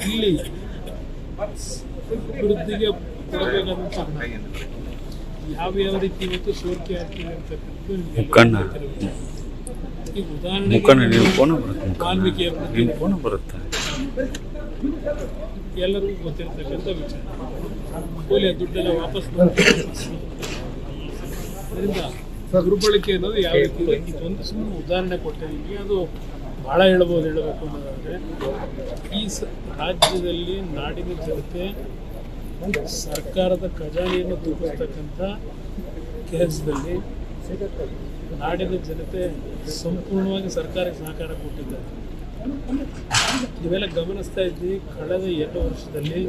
ಇಲ್ಲಿ ಅಭಿವೃದ್ಧಿಗೆ ಕೊಡಬೇಕಾದಂಥ ಹಣ ಯಾವ ರೀತಿ ಇವತ್ತು ಸೋರಿಕೆ ಆಗ್ತಿದೆ ಅಂತಕ್ಕಂಥದ್ದು ಈಗ ಉದಾಹರಣೆಗೆ ವಾಲ್ಮೀಕಿ ಬರುತ್ತೆ ಎಲ್ಲರಿಗೂ ಗೊತ್ತಿರ್ತಕ್ಕಂಥ ವಿಚಾರ. ಕೂಲಿ ದುಡ್ಡೆಲ್ಲ ವಾಪಸ್ ಅದರಿಂದ ದುರ್ಬಳಕೆ ಅನ್ನೋದು ಯಾವ ರೀತಿ ಇದೆ ಇದೊಂದು ಸುಮ್ಮನೆ ಉದಾಹರಣೆ ಕೊಟ್ಟಿದ್ದೀವಿ. ಅದು ಭಾಳ ಹೇಳಬೇಕು ಅನ್ನೋದಾದರೆ ಈ ರಾಜ್ಯದಲ್ಲಿ ನಾಡಿನ ಜನತೆ ಸರ್ಕಾರದ ಖಜಾನೆಯನ್ನು ತುಂಬಿಸ್ತಕ್ಕಂಥ ಕೆಲಸದಲ್ಲಿ ನಾಡಿನ ಜನತೆ ಸಂಪೂರ್ಣವಾಗಿ ಸರ್ಕಾರಕ್ಕೆ ಸಹಕಾರ ಕೊಟ್ಟಿದ್ದಾರೆ. ನೀವೆಲ್ಲ ಗಮನಿಸ್ತಾ ಇದ್ದೀವಿ, ಕಳೆದ 2 ವರ್ಷದಲ್ಲಿ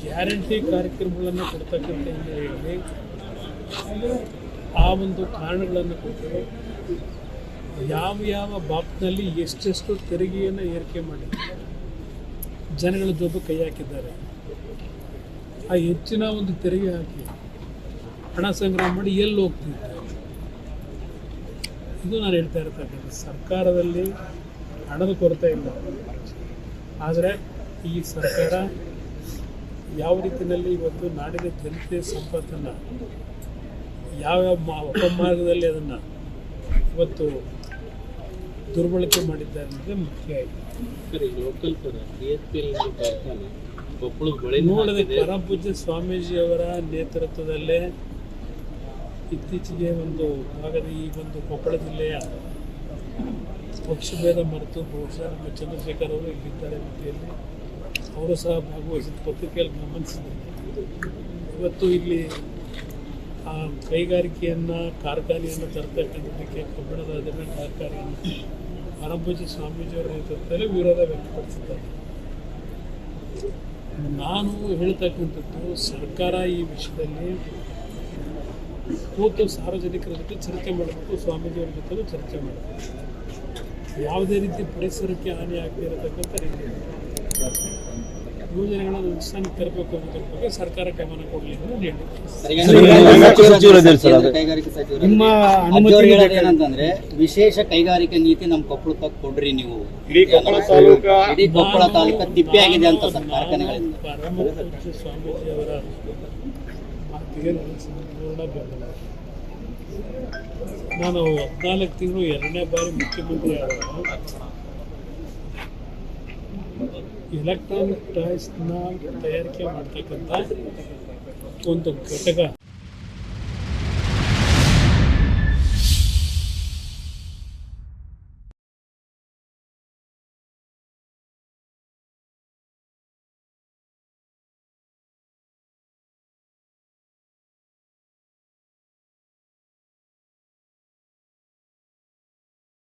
ಗ್ಯಾರಂಟಿ ಕಾರ್ಯಕ್ರಮಗಳನ್ನು ಕೊಡ್ತಕ್ಕಂಥ ಹಿನ್ನೆಲೆಯಲ್ಲಿ ಆ ಒಂದು ಕಾರಣಗಳನ್ನು ಕೊಟ್ಟು ಯಾವ ಬಾಬ್ನಲ್ಲಿ ಎಷ್ಟೆಷ್ಟು ತೆರಿಗೆಯನ್ನು ಏರಿಕೆ ಮಾಡಿ ಜನಗಳ ಜೊತೆ ಕೈ ಹಾಕಿದ್ದಾರೆ. ಆ ಹೆಚ್ಚಿನ ಒಂದು ತೆರಿಗೆ ಹಾಕಿ ಹಣ ಸಂಗ್ರಹ ಮಾಡಿ ಎಲ್ಲಿ ಹೋಗ್ತಿದ್ದಾರೆ? ಇದು ನಾನು ಹೇಳ್ತಾ ಇರ್ತಕ್ಕಂಥ ಸರ್ಕಾರದಲ್ಲಿ ಹಣದ ಕೊರತೆ ಇಲ್ಲ, ಆದರೆ ಈ ಸರ್ಕಾರ ಯಾವ ರೀತಿಯಲ್ಲಿ ಇವತ್ತು ನಾಡಿನ ಜನತೆ ಸಂಪತ್ತನ್ನು ಯಾವ್ಯಾವ ಅಪಮಾರ್ಗದಲ್ಲಿ ಅದನ್ನು ಇವತ್ತು ದುರ್ಬಳಕೆ ಮಾಡಿದ್ದಾರೆ ಅನ್ನೋದೇ ಮುಖ್ಯ ಆಯಿತು. ನೋಡದೆ ಪರಮಪೂಜ್ಯ ಸ್ವಾಮೀಜಿಯವರ ನೇತೃತ್ವದಲ್ಲೇ ಇತ್ತೀಚೆಗೆ ಒಂದು ಭಾಗದ ಈ ಒಂದು ಕೊಪ್ಪಳ ಜಿಲ್ಲೆಯ ಪಕ್ಷಭೇದ ಮರೆತು ಬಹುಶಃ ನಮ್ಮ ಚಂದ್ರಶೇಖರ್ ಅವರು ಇಲ್ಲಿದ್ದಾರೆ ರೀತಿಯಲ್ಲಿ ಅವರು ಸಹ ಭಾಗವಹಿಸಿದ ಪತ್ರಿಕೆಯಲ್ಲಿ ಗಮನಿಸಿದ್ದಾರೆ. ಇವತ್ತು ಇಲ್ಲಿ ಆ ಕೈಗಾರಿಕೆಯನ್ನು ಕಾರ್ಖಾನೆಯನ್ನು ತರ್ತಕ್ಕಂಥದ್ದಕ್ಕೆ ಕಬ್ಬಿಣದ ಅದನ್ನು ಕಾರ್ಖಾನೆಯನ್ನು ಪರಮಪೂಜ್ಯ ಸ್ವಾಮೀಜಿಯವರ ನೇತೃತ್ವದಲ್ಲಿ ವಿರೋಧ ವ್ಯಕ್ತಪಡಿಸಿದ್ದಾರೆ. ನಾನು ಹೇಳ್ತಕ್ಕಂಥದ್ದು ಸರ್ಕಾರ ಈ ವಿಷಯದಲ್ಲಿ ಕೂತು ಸಾರ್ವಜನಿಕರ ಜೊತೆ ಚರ್ಚೆ ಮಾಡಬೇಕು, ಸ್ವಾಮೀಜಿಯವರ ಜೊತೆಲೂ ಚರ್ಚೆ ಮಾಡಬೇಕು. ಯಾವುದೇ ರೀತಿ ಪರಿಸರಕ್ಕೆ ಹಾನಿ ಆಗದೇ ಇರತಕ್ಕಂಥ ರೀತಿ ಯೋಜನೆಗಳನ್ನು ಅನುಷ್ಠಾನಕ್ಕೆ ತರಬೇಕು ಅನ್ನೋದ್ರ ಬಗ್ಗೆ ಸರ್ಕಾರ ಗಮನ ಕೊಡಲಿ ಅಂತ ನಿಮ್ಮ ಅನುಮತಿ ಏನಂತಂದ್ರೆ ವಿಶೇಷ ಕೈಗಾರಿಕಾ ನೀತಿ ನಮ್ಮ ಕೊಪ್ಪಳಕ್ಕೆ ಕೊಡ್ರಿ ನೀವು. ಇಡೀ ಕೊಪ್ಪಳ ತಾಲೂಕು ತಿಪ್ಪೆ ಆಗಿದೆ ಅಂತ ಕಾರ್ಖಾನೆಗಳಿಂದ ಪರಮಪೂಜ್ಯ ಸ್ವಾಮೀಜಿಯವರ ಮಾತಿಗೆ ಸಂಪೂರ್ಣ ಬೆಂಬಲ. ನಾನು 14 ತಿಂಗಳು 2ನೇ ಬಾರಿ ಮುಖ್ಯಮಂತ್ರಿ ಆದಾಗ ಎಲೆಕ್ಟ್ರಾನಿಕ್ ಟಾಯ್ಸ್ನ ತಯಾರಿಕೆ ಮಾಡ್ತಕ್ಕಂಥ ಒಂದು ಘಟಕ